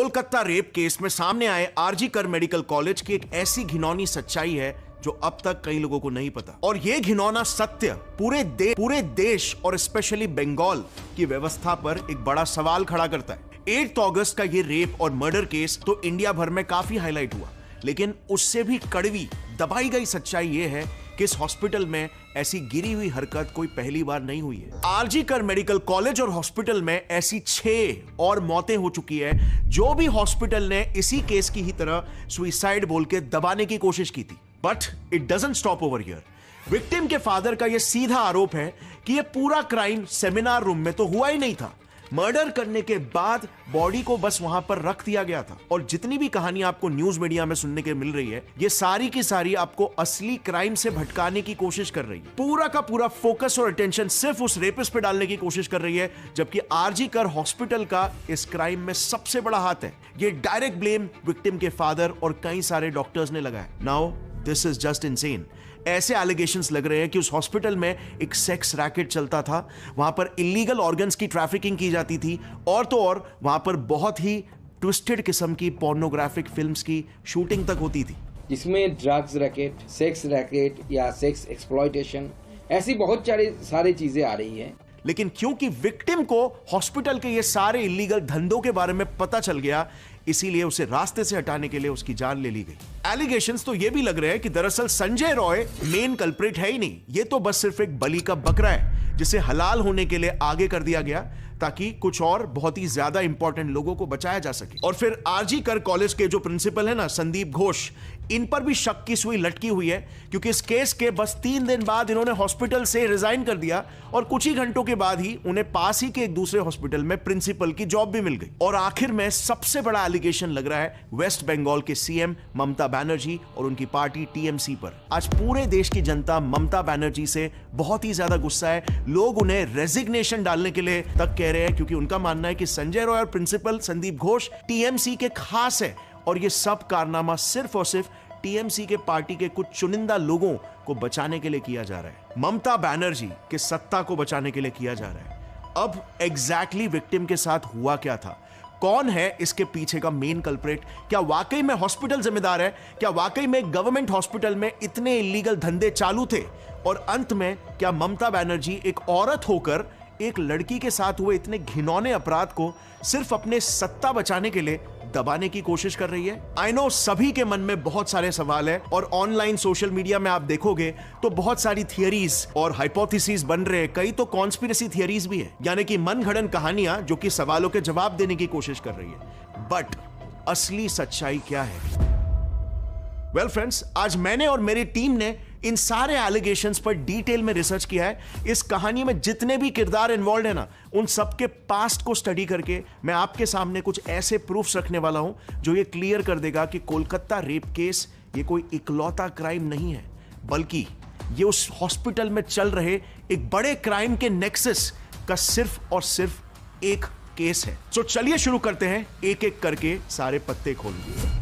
Kolkata rape case में सामने आए आरजी कर मेडिकल कॉलेज की एक ऐसी घिनौनी सच्चाई है जो अब तक कई लोगों को नहीं पता। और यह घिनौना सत्य पूरे देश और स्पेशली बंगाल की व्यवस्था पर एक बड़ा सवाल खड़ा करता है। 8 अगस्त का ये रेप और मर्डर केस तो इंडिया भर में काफी हाईलाइट हुआ, लेकिन उससे भी कड़वी दबाई गई सच्चाई यह है कि इस हॉस्पिटल में ऐसी गिरी हुई हरकत कोई पहली बार नहीं हुई है। आरजी कर मेडिकल कॉलेज और हॉस्पिटल में ऐसी 6 और मौतें हो चुकी है जो भी हॉस्पिटल ने इसी केस की ही तरह सुसाइड बोल के दबाने की कोशिश की थी। But it doesn't stop over here. Victim के फादर का यह सीधा आरोप है कि यह पूरा क्राइम सेमिनार रूम में तो हुआ ही नहीं था। मर्डर करने के बाद बॉडी को बस वहां पर रख दिया गया था। और जितनी भी कहानी आपको न्यूज मीडिया में सुनने के मिल रही है, ये सारी की सारी आपको असली क्राइम से भटकाने की कोशिश कर रही है। पूरा का पूरा फोकस और अटेंशन सिर्फ उस रेपिस्ट पे डालने की कोशिश कर रही है, जबकि आरजी कर हॉस्पिटल का इस क्राइम में सबसे बड़ा हाथ है। ये डायरेक्ट ब्लेम विक्टिम के फादर और कई सारे डॉक्टर्स ने लगाया। Now this is just insane. ऐसे एलिगेशंस लग रहे हैं कि उस हॉस्पिटल में एक सेक्स रैकेट चलता था, वहां पर इलीगल ऑर्गन्स की ट्रैफिकिंग की जाती थी, और तो और वहां पर बहुत ही ट्विस्टेड किस्म की पोर्नोग्राफिक फिल्म्स की शूटिंग तक होती थी, जिसमें ड्रग्स रैकेट, सेक्स रैकेट या सेक्स एक्सप्लॉयटेशन, ऐसी बहुत सारी चीजें आ रही हैं। लेकिन क्योंकि विक्टिम को हॉस्पिटल के ये सारे इलीगल धंधों के बारे में पता चल गया, इसीलिए उसे रास्ते से हटाने के लिए उसकी जान ले ली गई। एलिगेशंस तो ये भी लग रहे हैं कि दरअसल संजय रॉय मेन कल्प्रिट है ही नहीं, ये तो बस सिर्फ एक बलि का बकरा है जिसे हलाल होने के लिए आगे कर दिया गया ताकि कुछ और बहुत ही ज्यादा इंपॉर्टेंट लोगों को बचाया जा सके। और फिर आरजी कर कॉलेज के जो प्रिंसिपल है ना, संदीप घोष, इन पर भी शक की सुई लटकी हुई है, क्योंकि इस केस के बस 3 दिन बाद इन्होंने हॉस्पिटल से रिजाइन कर दिया और कुछ ही घंटों के बाद ही उन्हें पास ही के एक दूसरे हॉस्पिटल में प्रिंसिपल की जॉब भी मिल गई। और आखिर में सबसे बड़ा एलिगेशन लग रहा है वेस्ट बंगाल के सीएम ममता बनर्जी और उनकी पार्टी टीएमसी पर। आज पूरे देश की जनता ममता बनर्जी से बहुत ही ज्यादा गुस्सा है। लोग उन्हें रेजिग्नेशन डालने के लिए तक कह रहे हैं, क्योंकि उनका मानना है कि संजय रॉय और प्रिंसिपल संदीप घोष टीएमसी के खास है और ये सब कारनामा सिर्फ और सिर्फ टीएमसी के पार्टी के कुछ चुनिंदा लोगों को बचाने के लिए किया जा रहा है। ममता बनर्जी के सत्ता को बचाने के लिए किया जा रहा है। अब एग्जैक्टली विक्टिम के साथ हुआ क्या था, कौन है इसके पीछे का मेन कल्प्रिट, क्या वाकई में हॉस्पिटल जिम्मेदार है, क्या वाकई में गवर्नमेंट हॉस्पिटल में इतने इलीगल धंधे चालू थे, और अंत में क्या ममता बनर्जी एक औरत होकर एक लड़की के साथ हुए इतने घिनौने अपराध को सिर्फ अपने सत्ता बचाने के लिए दबाने की कोशिश कर रही है। आई नो सभी के मन में बहुत सारे सवाल है, और ऑनलाइन सोशल मीडिया में आप देखोगे तो बहुत सारी थियरीज और हाइपोथेसिस बन रहे हैं, कई तो कॉन्स्पिरेसी थियरीज भी है, यानी कि मनगढ़ंत कहानियां जो कि सवालों के जवाब देने की कोशिश कर रही है। बट असली सच्चाई क्या है? वेल फ्रेंड्स, आज मैंने और मेरी टीम ने इन सारे एलिगेशंस पर डिटेल में रिसर्च किया है। इस कहानी में जितने भी किरदार इन्वॉल्व है ना, उन सबके पास्ट को स्टडी करके मैं आपके सामने कुछ ऐसे प्रूफ्स रखने वाला हूं जो ये क्लियर कर देगा कि कोलकाता रेप केस ये कोई इकलौता क्राइम नहीं है, बल्कि ये उस हॉस्पिटल में चल रहे एक बड़े क्राइम के नेक्सस का सिर्फ और सिर्फ एक केस है। तो चलिए शुरू करते हैं, एक एक करके सारे पत्ते खोलेंगे।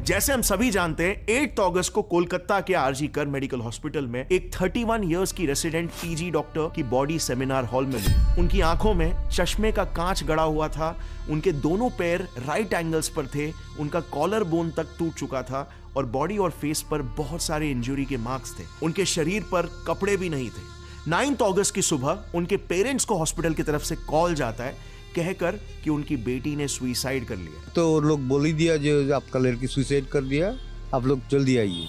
जैसे हम सभी जानते हैं, 8 अगस्त को कोलकाता के आरजी कर मेडिकल हॉस्पिटल में एक 31 इयर्स की रेसिडेंट पीजी डॉक्टर की बॉडी सेमिनार हॉल में मिली। उनकी आंखों में चश्मे का कांच गड़ा हुआ था, उनके दोनों पैर राइट एंगल्स पर थे, उनका कॉलर बोन तक टूट चुका था और बॉडी और फेस पर बहुत सारे इंजरी के मार्क्स थे। उनके शरीर पर कपड़े भी नहीं थे। 9 अगस्त की सुबह उनके पेरेंट्स को हॉस्पिटल की तरफ से कॉल जाता है कहकर कि उनकी बेटी ने सुसाइड कर लिया। तो लोग बोल ही दिया जो आपका लड़की सुसाइड कर दिया, आप लोग जल्दी आइए।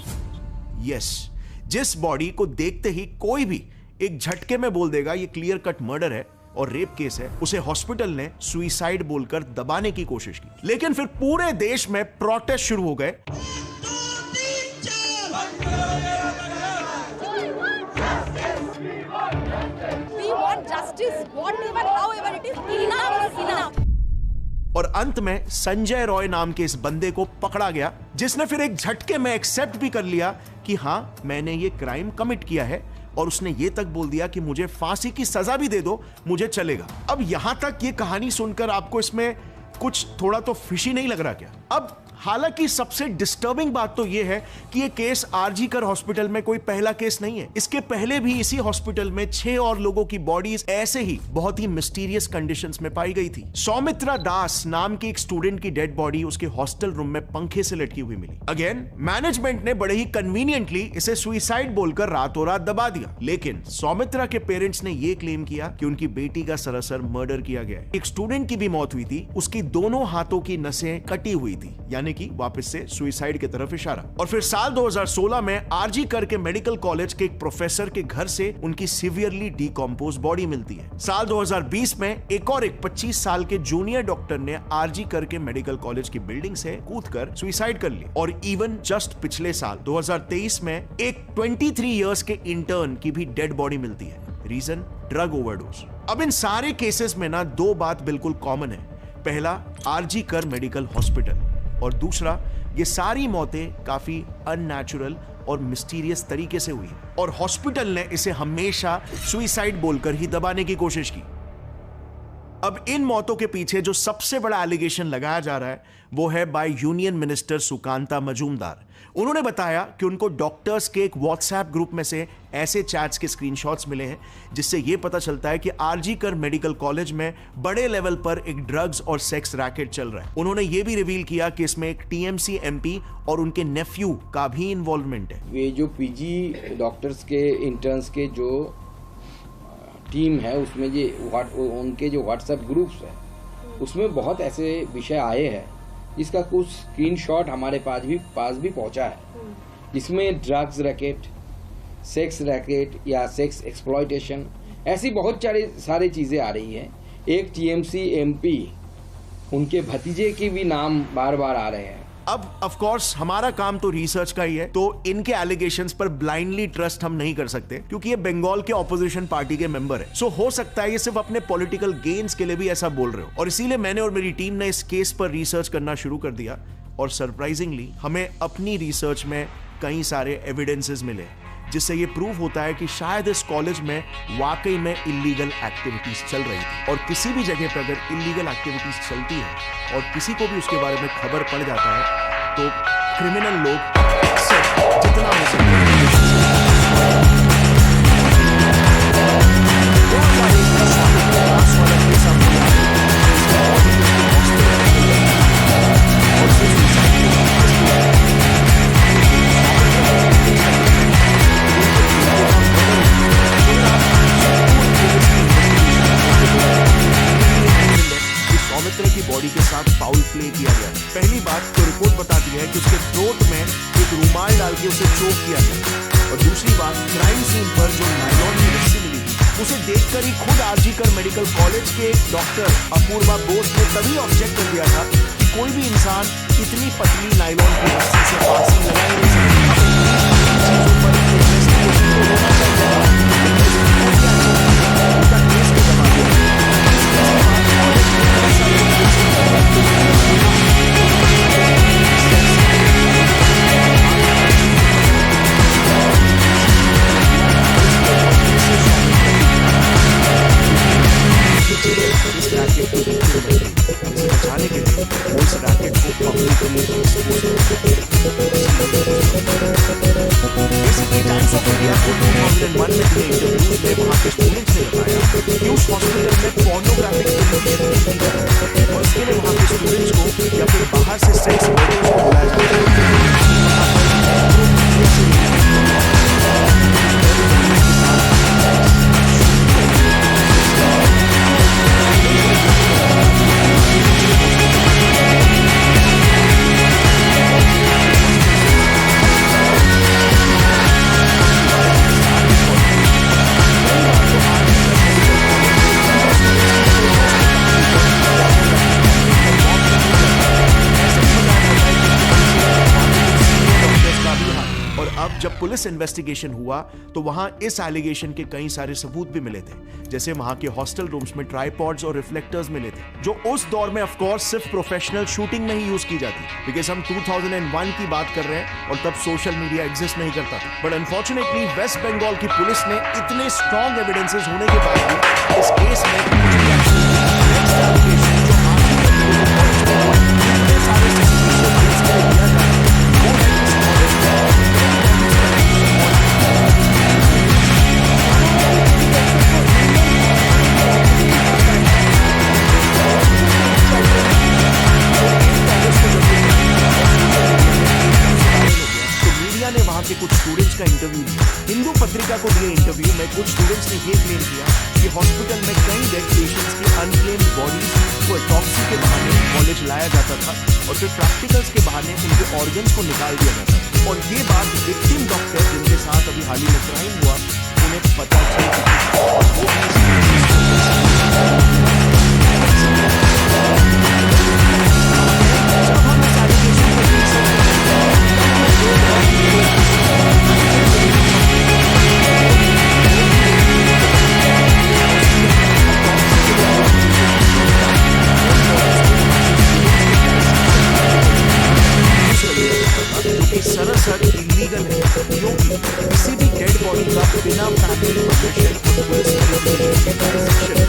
यस, जिस बॉडी को देखते ही कोई भी एक झटके में बोल देगा ये क्लियर कट मर्डर है और रेप केस है, उसे हॉस्पिटल ने सुसाइड बोलकर दबाने की कोशिश की। लेकिन फिर पूरे देश में प्रोटेस्ट शुरू हो गए। और अंत में संजय रॉय नाम के इस बंदे को पकड़ा गया, जिसने फिर एक झटके में एक्सेप्ट भी कर लिया कि हां मैंने ये क्राइम कमिट किया है, और उसने ये तक बोल दिया कि मुझे फांसी की सजा भी दे दो, मुझे चलेगा। अब यहां तक ये कहानी सुनकर आपको इसमें कुछ थोड़ा तो फिशी नहीं लग रहा क्या? अब हालांकि सबसे डिस्टर्बिंग बात तो यह है कि यह केस आरजी कर हॉस्पिटल में कोई पहला केस नहीं है। इसके पहले भी इसी हॉस्पिटल में 6 और लोगों की बॉडीज ऐसे ही बहुत ही मिस्टीरियस कंडीशंस में पाई गई थी। सौमित्रा दास नाम की एक स्टूडेंट की डेड बॉडी उसके हॉस्टल रूम में पंखे से लटकी हुई मिली। अगेन मैनेजमेंट ने बड़े ही कन्वीनियंटली इसे सुइसाइड बोलकर रातों रात दबा दिया, लेकिन सौमित्रा के पेरेंट्स ने यह क्लेम किया कि उनकी बेटी का सरासर मर्डर किया गया है। एक स्टूडेंट की भी मौत हुई थी, उसकी दोनों हाथों की नसें कटी हुई थी, यानी कि वापस से सुइसाइड की तरफ इशारा। और फिर साल 2016 में आरजी कर के मेडिकल कॉलेज के एक प्रोफेसर के घर से उनकी सीवियरली डिकम्पोज बॉडी मिलती है। साल 2020 में एक 25 साल के जूनियर डॉक्टर ने आरजी कर के मेडिकल कॉलेज की बिल्डिंग से कूदकर सुइसाइड कर ली। और इवन जस्ट पिछले साल 2023 में एक 23 इयर्स के इंटर्न की भी डेड बॉडी मिलती है। Reason drug overdose. अब इन सारे केसेस में ना दो बात बिल्कुल कॉमन है। पहला, आरजी कर मेडिकल हॉस्पिटल, और दूसरा, ये सारी मौतें काफी अननेचुरल और मिस्टीरियस तरीके से हुई और हॉस्पिटल ने इसे हमेशा सुइसाइड बोलकर ही दबाने की कोशिश की। अब इन मौतों के पीछे जो सबसे बड़ा एलिगेशन लगाया जा रहा है वो है by union minister Sukanta Majumdar. उन्होंने बताया कि उनको डॉक्टर्स के एक व्हाट्सएप ग्रुप में से ऐसे चैट्स के स्क्रीनशॉट्स मिले हैं जिससे यह पता चलता है कि आरजी कर मेडिकल कॉलेज में बड़े लेवल पर एक ड्रग्स और सेक्स रैकेट चल रहा है। उन्होंने यह भी रिवील किया कि इसमें एक टीएमसी एमपी और उनके नेफ्यू का भी इन्वॉल्वमेंट है। ये जो पीजी डॉक्टर्स के इंटर्न्स के जो टीम है उसमें ये उनके जो व्हाट्सएप ग्रुप्स है उसमें बहुत ऐसे विषय आए हैं जिसका कुछ स्क्रीनशॉट हमारे पास भी पहुंचा है, जिसमें ड्रग्स रैकेट, सेक्स रैकेट या सेक्स एक्सप्लॉयटेशन ऐसी बहुत सारी चीज़ें आ रही हैं। एक टीएमसी एमपी उनके भतीजे की भी नाम बार बार आ रहे हैं। अब ऑफ कोर्स हमारा काम तो रिसर्च का ही है, तो इनके एलिगेशंस पर ब्लाइंडली ट्रस्ट हम नहीं कर सकते क्योंकि ये बंगाल के ऑपोजिशन पार्टी के मेंबर है। सो हो सकता है ये सिर्फ अपने पॉलिटिकल गेन्स के लिए भी ऐसा बोल रहे हो, और इसीलिए मैंने और मेरी टीम ने इस केस पर रिसर्च करना शुरू कर दिया और सरप्राइजिंगली हमें अपनी रिसर्च में कई सारे एविडेंसेस मिले जिससे ये प्रूव होता है कि शायद इस कॉलेज में वाकई में इलीगल एक्टिविटीज चल रही थी। और किसी भी जगह पर अगर इलीगल एक्टिविटीज चलती है और किसी को भी उसके बारे में खबर पड़ जाता है तो क्रिमिनल लोग जितना हो सकता की बॉडी के साथ फाउल प्ले किया गया। पहली बात तो रिपोर्ट बताती है कि उसके थ्रोट में एक रुमाल डाल के उसे चोक किया गया, और दूसरी बात क्राइम सीन पर जो नायलॉन की रस्सी मिली थी उसे देखकर ही खुद आरजी कर मेडिकल कॉलेज के डॉक्टर अपूर्वा बोस ने तभी ऑब्जेक्ट कर दिया था कि कोई भी इंसान इतनी पतली नायलॉन की रस्सी से फांसी लगा नहीं बचाने के लिए उस रैकेट को publicly basically times of India को 2001 में दिए इंटरव्यूज में वहां के स्टूडेंट्स ने बताया कि उस हॉस्पिटल में पोर्नोग्राफिक फिल्म की शूटिंग की जा रही है और इसके लिए वहां के स्टूडेंट्स को या फिर बाहर से सेक्स वर्कर्स को बुलाया जाता है। जब पुलिस इन्वेस्टिगेशन हुआ तो वहां इस एलिगेशन के कई सारे सबूत भी मिले थे, जैसे वहां के हॉस्टल रूम्स में ट्राइपॉड्स और रिफ्लेक्टर्स मिले थे जो उस दौर में ऑफ कोर्स सिर्फ प्रोफेशनल शूटिंग में ही यूज की जाती, बिकॉज हम 2001 की बात कर रहे हैं और तब सोशल मीडिया एग्जिस्ट नहीं करता था। बट अनफॉर्चुनेटली वेस्ट बंगाल की पुलिस ने इतने स्ट्रॉन्ग एविडेंसेस होने के बाद भी इस केस में दिए इंटरव्यू में कुछ स्टूडेंट्स ने ये क्लेम किया कि हॉस्पिटल में कई डेड पेशेंट्स की अनक्लेम्ड बॉडीज को ऑटोप्सी के बहाने कॉलेज लाया जाता था और फिर प्रैक्टिकल्स के बहाने उनके ऑर्गन्स को निकाल दिया जाता था। और ये बात विक्टिम डॉक्टर जिनके साथ अभी हाल ही में क्राइम हुआ उन्हें पता चल चुकी और वो जब हम इस एलिगेशन को देख सरासर इलीगल है क्योंकि किसी भी डेड बॉडी का बिना फैमिली परमिशन और पुलिस यानी कि प्रैक्टिकल के लिए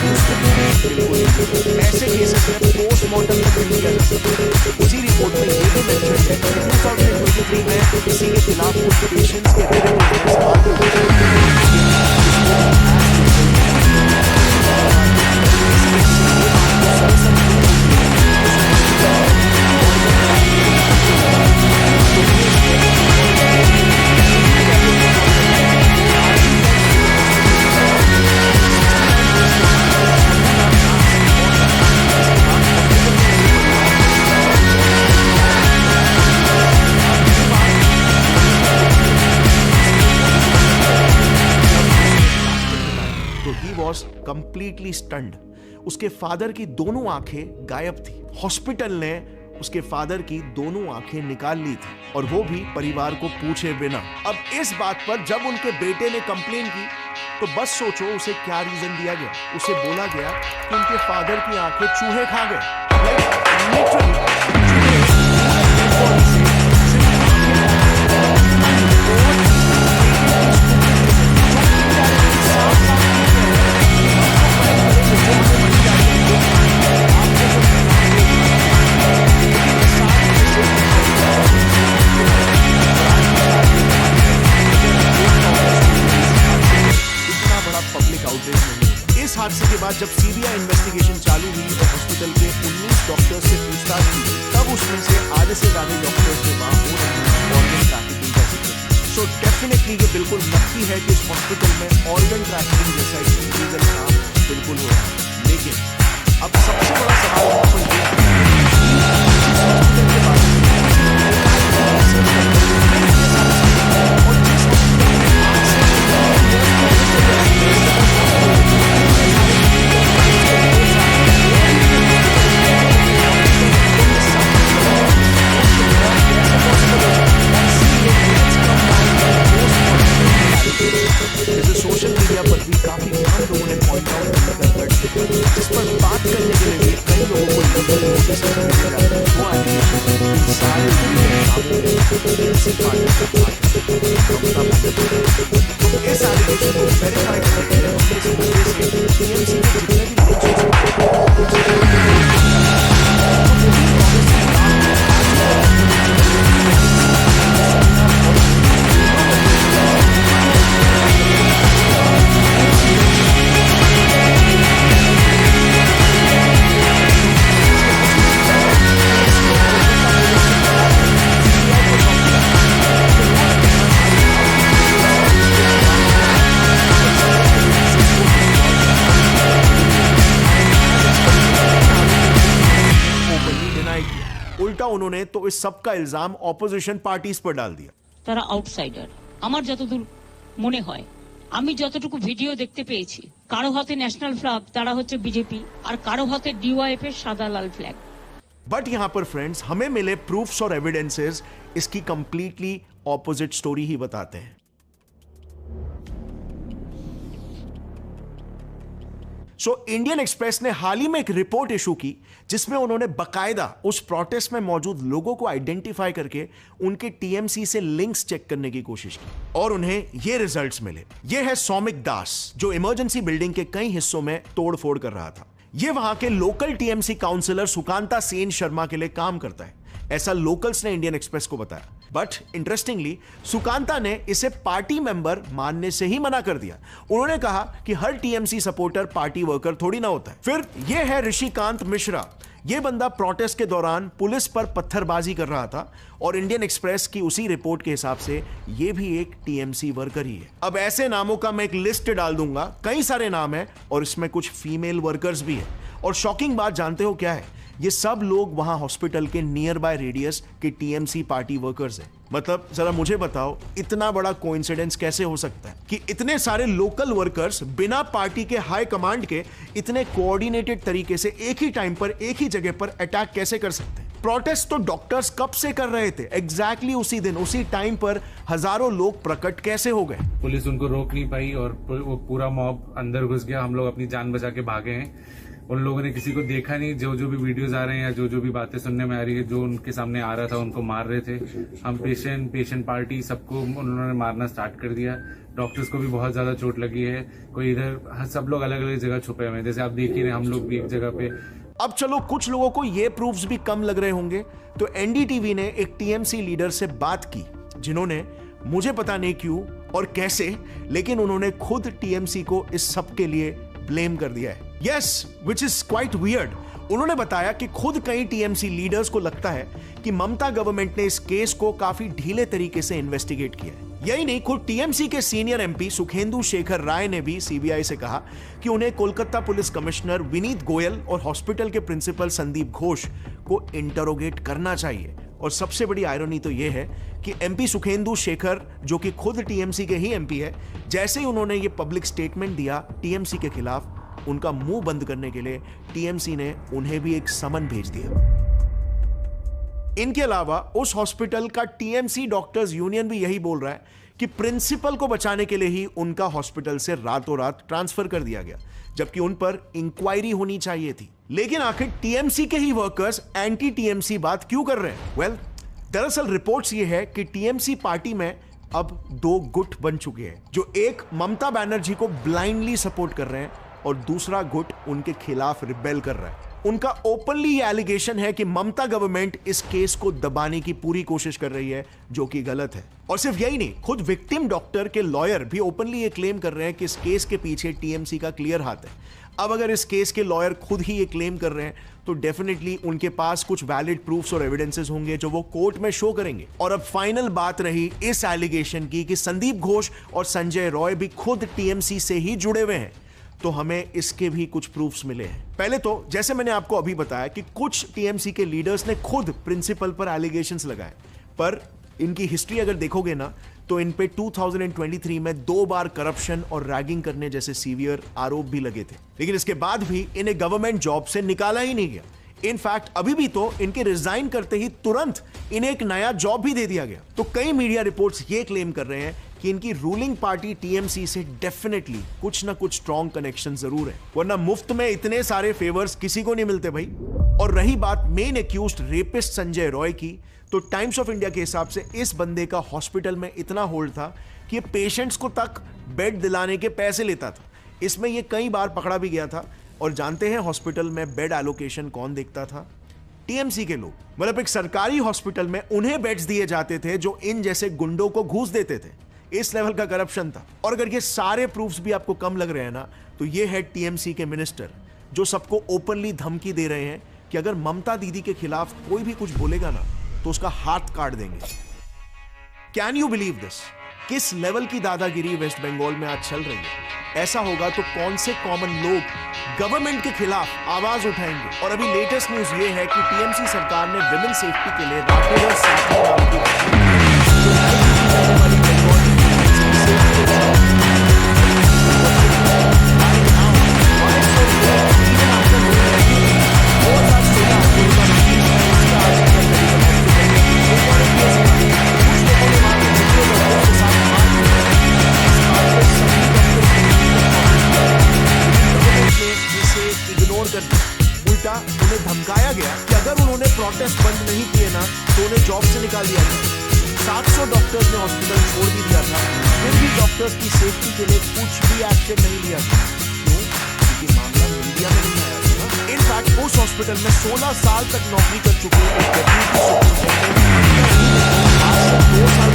यूज करना बिल्कुल इलीगल। ऐसे केसेस में पोस्टमार्टम नहीं किया जा सकता। उसी रिपोर्ट में ये भी मेंशन है कि 2023 में किसी के खिलाफ कुछ पेशेंट्स के रिलेटिव्स ने सवाल कंप्लीटली स्टन्ड। उसके फादर की दोनों आंखें गायब थी। हॉस्पिटल ने उसके फादर की दोनों आंखें निकाल ली थी और वो भी परिवार को पूछे बिना। अब इस बात पर जब उनके बेटे ने कंप्लेन की तो बस सोचो उसे क्या रीजन दिया गया। उसे बोला गया कि उनके फादर की आंखें चूहे खा गए। इस हादसे के बाद जब सीबीआई इन्वेस्टिगेशन चालू हुई और हॉस्पिटल के 19 डॉक्टर्स से पूछताछ की तब उसमें से आधे से ज्यादा डॉक्टर्स ने वहां हो रही ऑर्गन ट्रैफिकिंग का जिक्र। सो डेफिनेटली ये बिल्कुल नक्की है कि इस हॉस्पिटल में ऑर्गन ट्रैफिकिंग जैसा इलीगल काम बिल्कुल हो रहा है। लेकिन अब सबसे बड़ा सवाल यहाँ पर यह है सोशल मीडिया पर भी काफी कम लोगों ने पॉइंट आउट करने का गट्स दिखाया, जिस पर बात करने के लिए भी कई लोगों को लीगल नोटिस मिलेगा। वो एलिगेशन इन सारे कामों में टीएमसी पार्टी का हाथ है। तो इस एलिगेशन को वेरीफाई करने के लिए हमने इस मुद्दे से टीएमसी के जितने भी उल्टा उन्होंने तो इस सब का इल्जाम ऑपोजिशन पार्टीज पर डाल दिया। তারা আউটসাইডার। আমার যতদূর মনে হয় আমি যতটুকু ভিডিও দেখতে পেয়েছি কারো হাতে ন্যাশনাল ফ্ল্যাগ তারা হচ্ছে বিজেপি আর কারো হাতে ডিওয়াইএফ এর সাদা লাল फ्लैग। बट यहां पर फ्रेंड्स हमें मिले प्रूफ्स और एविडेंसेस इसकी कंप्लीटली ऑपोजिट स्टोरी ही बताते हैं। सो इंडियन एक्सप्रेस ने हाल ही में एक रिपोर्ट इशू की जिसमें उन्होंने बकायदा उस प्रोटेस्ट में मौजूद लोगों को आइडेंटिफाई करके उनके टीएमसी से लिंक्स चेक करने की कोशिश की और उन्हें ये रिजल्ट्स मिले। ये है सौमिक दास जो इमरजेंसी बिल्डिंग के कई हिस्सों में तोड़फोड़ कर रहा था। ये वहां के लोकल टीएमसी काउंसलर सुकांता सेन शर्मा के लिए काम करता है, ऐसा लोकल्स ने इंडियन एक्सप्रेस को बताया। बट इंटरेस्टिंगली सुकांता ने इसे पार्टी मेंबर मानने से ही मना कर दिया। उन्होंने कहा कि हर टीएमसी सपोर्टर पार्टी वर्कर थोड़ी ना होता है। फिर यह है ऋषिकांत मिश्रा। यह बंदा प्रोटेस्ट के दौरान पुलिस पर पत्थरबाजी कर रहा था और इंडियन एक्सप्रेस की उसी रिपोर्ट के हिसाब से यह भी एक टीएमसी वर्कर ही है। अब ऐसे नामों का मैं एक लिस्ट डाल दूंगा, कई सारे नाम है और इसमें कुछ फीमेल वर्कर्स भी है। और शॉकिंग बात जानते हो क्या है? ये सब लोग वहां हॉस्पिटल के नियर बाय रेडियस के टीएमसी पार्टी वर्कर्स हैं। मतलब जरा मुझे बताओ, इतना बड़ा कोइंसिडेंस कैसे हो सकता है कि इतने सारे लोकल वर्कर्स बिना पार्टी के हाई कमांड के इतने कोऑर्डिनेटेड तरीके से एक ही टाइम पर एक ही जगह पर अटैक कैसे कर सकते हैं? प्रोटेस्ट तो डॉक्टर्स कब से कर रहे थे, एग्जैक्टली उसी दिन उसी टाइम पर हजारों लोग प्रकट कैसे हो गए? पुलिस उनको रोक नहीं पाई और वो पूरा मॉब अंदर घुस गया। हम लोग अपनी जान बचा के भागे हैं। उन लोगों ने किसी को देखा नहीं। जो जो भी वीडियोस आ रहे हैं या जो भी बातें सुनने में आ रही है, जो उनके सामने आ रहा था उनको मार रहे थे। हम पेशेंट पार्टी सबको उन्होंने मारना स्टार्ट कर दिया। डॉक्टर्स को भी बहुत ज्यादा चोट लगी है। कोई इधर, सब लोग अलग अलग जगह छुपे हुए हैं, जैसे आप देख ही रहे, हम लोग भी एक जगह पे। अब चलो, कुछ लोगों को ये प्रूफ्स भी कम लग रहे होंगे, तो एनडीटीवी ने एक टीएमसी लीडर से बात की, जिन्होंने मुझे पता नहीं क्यों और कैसे, लेकिन उन्होंने खुद टीएमसी को इस सब के लिए ब्लेम कर दिया है। Yes, which is quite weird. उन्होंने बताया कि खुद कई टीएमसी लीडर्स को लगता है कि ममता गवर्नमेंट ने इस केस को काफी ढीले तरीके से इन्वेस्टिगेट किया है। यही नहीं, खुद टीएमसी के सीनियर एमपी सुखेंदु शेखर राय ने भी सीबीआई से कहा कि उन्हें कोलकाता पुलिस कमिश्नर विनीत गोयल और हॉस्पिटल के प्रिंसिपल संदीप घोष को इंटरोगेट करना चाहिए। और सबसे बड़ी आयरनी तो यह है कि एमपी सुखेंदु शेखर, जो कि खुद टीएमसी के ही एमपी है, जैसे ही उन्होंने ये पब्लिक स्टेटमेंट दिया टीएमसी के खिलाफ, उनका मुंह बंद करने के लिए टीएमसी ने उन्हें भी एक समन भेज दिया। इनके अलावा उस हॉस्पिटल का टीएमसी डॉक्टर्स यूनियन भी यही बोल रहा है कि प्रिंसिपल को बचाने के लिए ही उनका हॉस्पिटल से रातों रात ट्रांसफर कर दिया गया, जबकि उन पर इंक्वायरी होनी चाहिए थी। लेकिन आखिर टीएमसी के ही वर्कर्स एंटी टीएमसी बात क्यों कर रहे हैं? वेल, दरअसल रिपोर्ट्स ये है कि टीएमसी पार्टी में अब दो गुट बन चुके हैं, जो एक ममता बनर्जी को ब्लाइंडली सपोर्ट कर रहे हैं और दूसरा गुट उनके खिलाफ रिबेल कर रहा है। उनका ओपनली ये एलिगेशन है कि ममता गवर्नमेंट इस केस को दबाने की पूरी कोशिश कर रही है, जो कि गलत है। और सिर्फ यही नहीं, खुद विक्टिम डॉक्टर के लॉयर भी ओपनली ये क्लेम कर रहे हैं कि इस केस के पीछे टीएमसी का क्लियर हाथ है। अब अगर इस केस के लॉयर खुद ही ये क्लेम कर रहे हैं, तो डेफिनेटली उनके पास कुछ वैलिड प्रूफ्स और एविडेंसेस होंगे जो वो कोर्ट में शो करेंगे। और अब फाइनल बात रही इस एलिगेशन की कि संदीप घोष और संजय रॉय भी खुद टीएमसी से ही जुड़े हुए हैं, तो हमें इसके भी कुछ प्रूफ्स मिले हैं। पहले तो जैसे मैंने आपको अभी बताया कि कुछ टीएमसी के लीडर्स ने खुद प्रिंसिपल पर एलिगेशंस लगाए, पर इनकी हिस्ट्री अगर देखोगे ना, तो इन पे 2023 में 2 बार करप्शन और रैगिंग करने जैसे सीवियर आरोप भी लगे थे। लेकिन इसके बाद भी इन्हें गवर्नमेंट जॉब से निकाला ही नहीं गया। इनफैक्ट अभी भी तो इनके रिजाइन करते ही तुरंत इन्हें एक नया जॉब भी दे दिया गया। तो कई मीडिया रिपोर्ट्स ये क्लेम कर रहे हैं कि इनकी रूलिंग पार्टी टीएमसी से डेफिनेटली कुछ ना कुछ स्ट्रॉन्ग कनेक्शन जरूर है, वरना मुफ्त में इतने सारे फेवर्स किसी को नहीं मिलते भाई। और रही बात main accused rapist Sanjay Roy की, तो टाइम्स ऑफ इंडिया के हिसाब से इस बंदे का हॉस्पिटल में इतना होल्ड था कि ये पेशेंट्स को तक बेड दिलाने के पैसे लेता था। इसमें ये कई बार पकड़ा भी गया था। और जानते हैं हॉस्पिटल में बेड एलोकेशन कौन देखता था? टीएमसी के लोग। मतलब एक सरकारी हॉस्पिटल में उन्हें बेड्स दिए जाते थे जो इन जैसे गुंडों को घूस देते थे। इस लेवल का करप्शन था। और अगर ये सारे प्रूफ्स भी आपको कम लग रहे हैं ना, तो ये है टीएमसी के मिनिस्टर, जो सबको ओपनली धमकी दे रहे हैं कि अगर ममता दीदी के खिलाफ कोई भी कुछ बोलेगा ना, तो उसका हाथ काट देंगे। Can you believe this? किस लेवल की दादागिरी वेस्ट बंगाल में आज चल रही है? ऐसा होगा तो कौन से कॉमन लोग गवर्नमेंट के खिलाफ आवाज उठाएंगे? और अभी लेटेस्ट न्यूज ये है कि टीएमसी सरकार ने विमेन सेफ्टी के लिए राठौर साथी नाम की उल्टा उन्हें धमकाया गया कि अगर उन्होंने प्रोटेस्ट बंद नहीं किए ना, तो उन्हें जॉब से निकाल दिया गया। 700 डॉक्टर्स ने हॉस्पिटल छोड़ भी दिया था, फिर भी डॉक्टर्स की सेफ्टी के लिए कुछ भी एक्शन नहीं लिया था। क्यों? क्योंकि मामला मीडिया में नहीं आया था ना। इनफैक्ट उस हॉस्पिटल में 16 साल तक नौकरी कर चुके हैं से 2 साल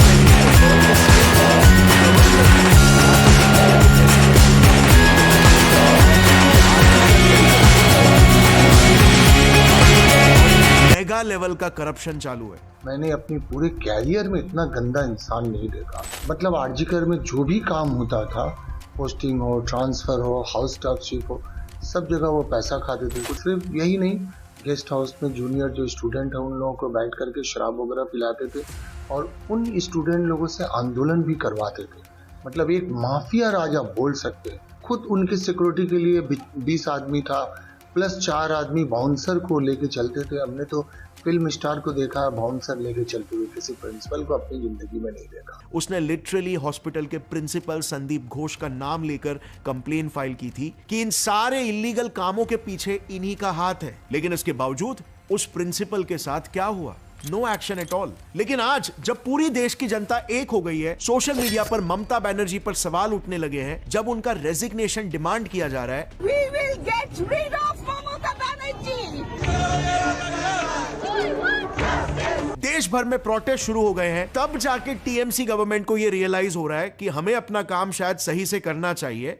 मेगा लेवल का करप्शन चालू है। मैंने अपने पूरे कैरियर में इतना गंदा इंसान नहीं देखा। मतलब आरजीकर में जो भी काम होता था, पोस्टिंग हो, ट्रांसफर हो, हाउस स्टाफ चीफ हो, सब जगह वो पैसा खाते थे। तो सिर्फ यही नहीं, गेस्ट हाउस में जूनियर जो स्टूडेंट है उन लोगों को बैठ करके शराब वगैरह पिलाते थे और उन स्टूडेंट लोगों से आंदोलन भी करवाते थे। मतलब एक माफिया राजा बोल सकते हैं। खुद उनके सिक्योरिटी के लिए 20 आदमी था, प्लस 4 आदमी बाउंसर को लेके चलते थे। हमने तो फिल्म स्टार को देखा बाउंसर लेके चलते हुए, किसी प्रिंसिपल को अपनी जिंदगी में नहीं देखा। उसने लिटरली हॉस्पिटल के प्रिंसिपल संदीप घोष का नाम लेकर कंप्लेन फाइल की थी कि इन सारे इलीगल कामों के पीछे इन्हीं का हाथ है। लेकिन इसके बावजूद उस प्रिंसिपल के साथ क्या हुआ? No action at all. लेकिन आज जब पूरी देश की जनता एक हो गई है, सोशल मीडिया पर ममता बनर्जी पर सवाल उठने लगे हैं, जब उनका रेजिग्नेशन डिमांड किया जा रहा है, We will get rid of Mamata Banerjee. देश भर में प्रोटेस्ट शुरू हो गए हैं, तब जाके टीएमसी गवर्नमेंट को यह रियलाइज हो रहा है कि हमें अपना काम शायद सही से करना चाहिए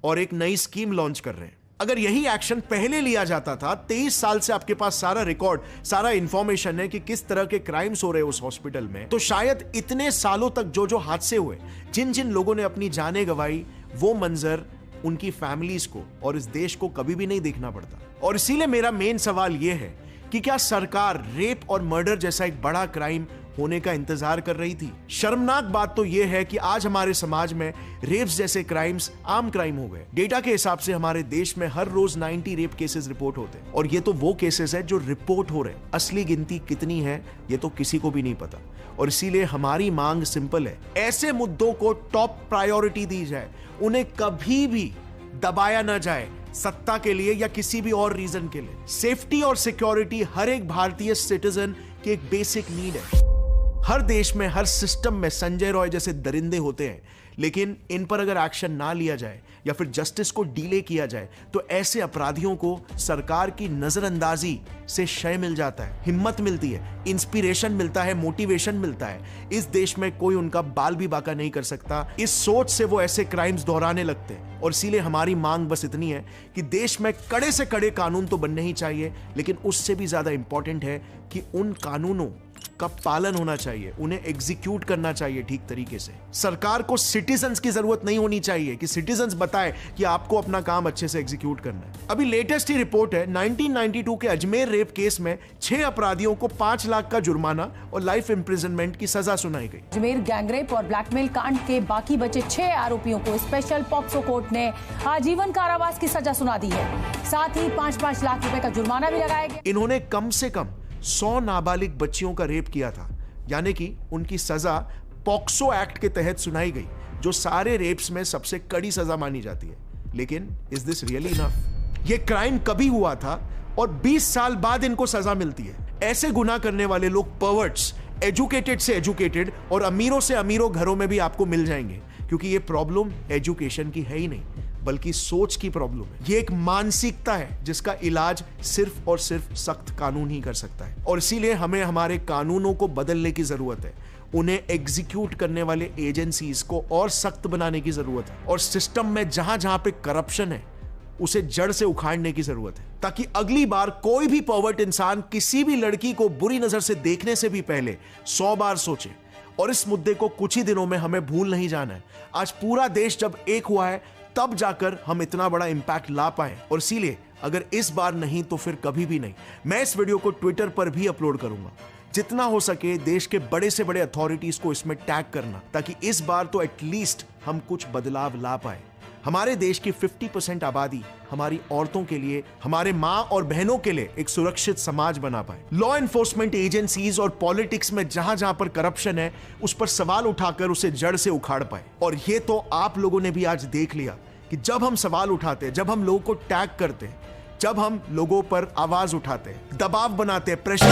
और एक नई स्कीम लॉन्च कर रहे हैं। अगर यही एक्शन पहले लिया जाता था, 23 साल से आपके पास सारा रिकॉर्ड, सारा इंफॉर्मेशन है कि किस तरह के क्राइम्स हो रहे हैं उस हॉस्पिटल में, तो शायद इतने सालों तक जो जो हादसे हुए, जिन जिन लोगों ने अपनी जानें गंवाई, वो मंजर उनकी फैमिलीज को और इस देश को कभी भी नहीं देखना पड़ता। और इसीलिए मेरा मेन सवाल यह है कि क्या सरकार रेप और मर्डर जैसा एक बड़ा क्राइम होने का इंतजार कर रही थी? शर्मनाक बात तो यह है कि आज हमारे समाज में रेप्स जैसे क्राइम्स आम क्राइम हो गए। डेटा के हिसाब से हमारे देश में हर रोज 90 रेप केसेस रिपोर्ट होते हैं और ये तो वो केसेस है जो रिपोर्ट हो रहे हैं। असली गिनती कितनी है ये तो किसी को भी नहीं पता। और इसीलिए हमारी मांग सिंपल है, ऐसे मुद्दों को टॉप प्रायोरिटी दी जाए, उन्हें कभी भी दबाया ना जाए सत्ता के लिए या किसी भी और रीजन के लिए। सेफ्टी और सिक्योरिटी हर एक भारतीय सिटीजन की एक बेसिक नीड है। हर देश में, हर सिस्टम में संजय रॉय जैसे दरिंदे होते हैं, लेकिन इन पर अगर एक्शन ना लिया जाए या फिर जस्टिस को डिले किया जाए तो ऐसे अपराधियों को सरकार की नजरअंदाजी से शय मिल जाता है, हिम्मत मिलती है, इंस्पिरेशन मिलता है, मोटिवेशन मिलता है। इस देश में कोई उनका बाल भी बाका नहीं कर सकता। इस सोच से वो ऐसे क्राइम्स दोहराने लगते हैं। और इसीलिए हमारी मांग बस इतनी है कि देश में कड़े से कड़े कानून तो बनने ही चाहिए, लेकिन उससे भी ज्यादा इंपॉर्टेंट है कि उन कानूनों का पालन होना चाहिए, उन्हें एग्जीक्यूट करना चाहिए ठीक तरीके से। सरकार को सिटीजन्स की जरूरत नहीं होनी चाहिए कि सिटीजन्स बताए कि आपको अपना काम अच्छे से एग्जीक्यूट करना है। अभी लेटेस्ट ही रिपोर्ट है, 1992 के अजमेर रेप केस में 6 अपराधियों को 5 लाख का जुर्माना और लाइफ इंप्रिजनमेंट की सजा सुनाई गई। अजमेर गैंगरेप और ब्लैकमेल कांड के बाकी बचे 6 आरोपियों को स्पेशल पॉक्सो कोर्ट ने आजीवन कारावास की सजा सुना दी है। साथ ही 5-5 लाख रुपए का जुर्माना भी लगाया गया। इन्होंने कम से कम 100 नाबालिग बच्चियों का रेप किया था, यानी कि उनकी सजा पॉक्सो एक्ट के तहत सुनाई गई, जो सारे रेप्स में सबसे कड़ी सजा मानी जाती है। लेकिन इज दिस रियली इनफ? ये क्राइम कभी हुआ था और 20 साल बाद इनको सजा मिलती है। ऐसे गुनाह करने वाले लोग पर्वर्ट्स, एजुकेटेड से एजुकेटेड और अमीरों से अमीरों घरों में भी आपको मिल जाएंगे, क्योंकि ये प्रॉब्लम एजुकेशन की है ही नहीं, बल्कि सोच की प्रॉब्लम है। ये एक मानसिकता है जिसका इलाज सिर्फ और सिर्फ सख्त कानून ही कर सकता है। और इसीलिए हमें हमारे कानूनों को बदलने की जरूरत है, उन्हें एग्जीक्यूट करने वाले एजेंसीज को और सख्त बनाने की जरूरत है, और सिस्टम में जहां जहां पे करप्शन है उसे जड़ से उखाड़ने की जरूरत है, ताकि अगली बार कोई भी पर्वर्ट इंसान किसी भी लड़की को बुरी नजर से देखने से भी पहले 100 बार सोचे। और इस मुद्दे को कुछ ही दिनों में हमें भूल नहीं जाना है। आज पूरा देश जब एक हुआ है तब जाकर हम इतना बड़ा इंपैक्ट ला पाए, और इसीलिए अगर इस बार नहीं तो फिर कभी भी नहीं। मैं इस वीडियो को ट्विटर पर भी अपलोड करूंगा। जितना हो सके देश के बड़े से बड़े अथॉरिटीज को इसमें टैग करना, ताकि इस बार तो एटलीस्ट हम कुछ बदलाव ला पाए। हमारे देश की 50% आबादी हमारी औरतों के लिए, हमारे माँ और बहनों के लिए एक सुरक्षित समाज बना पाए। लॉ एनफोर्समेंट एजेंसीज और पॉलिटिक्स में जहां जहां पर करप्शन है उस पर सवाल उठाकर उसे जड़ से उखाड़ पाए। और ये तो आप लोगों ने भी आज देख लिया कि जब हम सवाल उठाते हैं, जब हम लोगों को टैग करते हैं, जब हम लोगों पर आवाज उठाते हैं, दबाव बनाते हैं, प्रेशर